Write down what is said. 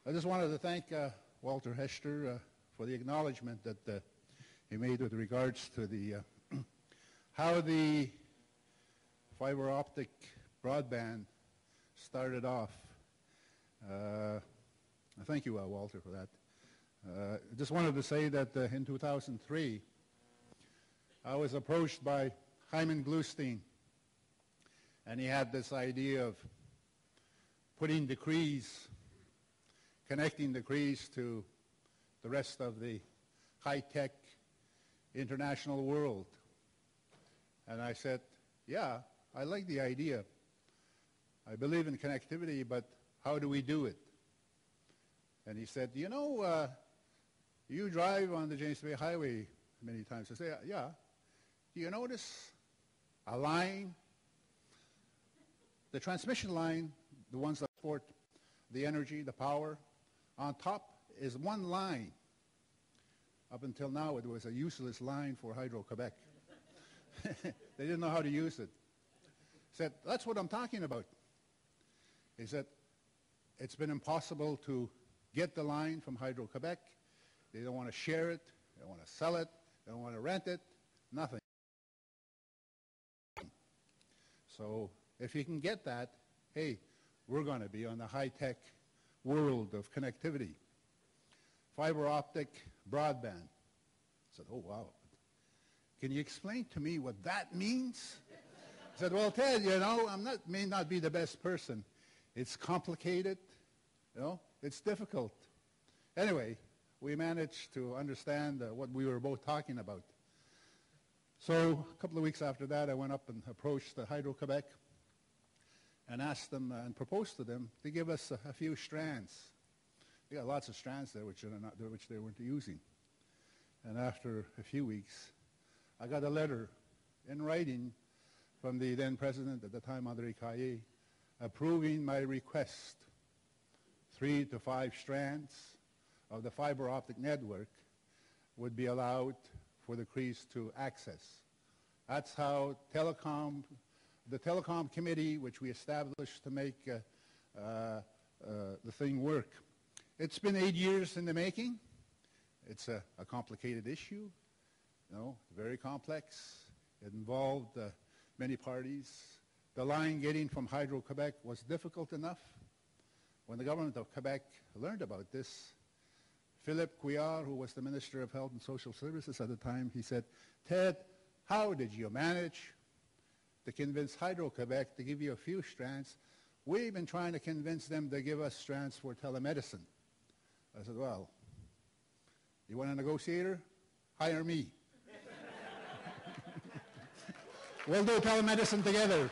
I just wanted to thank Walter Hester for the acknowledgement that he made with regards to the how the fiber optic broadband started off. Thank you, Walter, for that. I just wanted to say that in 2003, I was approached by Hyman Glustein, and he had this idea of putting decrees, connecting decrees to the rest of the high-tech international world. And I said, yeah, I like the idea. I believe in connectivity, but how do we do it? And he said, you know, you drive on the James Bay Highway many times. I say, yeah. Do you notice a line? The transmission line, the ones that support the energy, the power, on top is one line. Up until now, it was a useless line for Hydro-Quebec. They didn't know how to use it. He said, that's what I'm talking about. He said, it's been impossible to get the line from Hydro-Quebec. They don't want to share it. They don't want to sell it. They don't want to rent it. Nothing. So if you can get that, hey, we're going to be on the high-tech world of connectivity. Fiber optic broadband. I said, oh, wow. Can you explain to me what that means? I said, well, Ted, you know, may not be the best person. It's complicated, you know, it's difficult. Anyway, we managed to understand what we were both talking about. So a couple of weeks after that, I went up and approached Hydro-Quebec and asked them and proposed to them to give us a few strands. They got lots of strands there which they weren't using. And after a few weeks, I got a letter in writing from the then president at the time, André Caillé, approving my request. 3 to 5 strands of the fiber optic network would be allowed for the Crees to access. That's how the telecom committee, which we established to make the thing work. It's been 8 years in the making. It's a complicated issue, you know, very complex. It involved many parties. The line getting from Hydro-Quebec was difficult enough. When the government of Quebec learned about this, Philippe Couillard, who was the Minister of Health and Social Services at the time, he said, Ted, how did you manage to convince Hydro-Quebec to give you a few strands? We've been trying to convince them to give us strands for telemedicine. I said, well, you want a negotiator? Hire me. We'll do telemedicine together.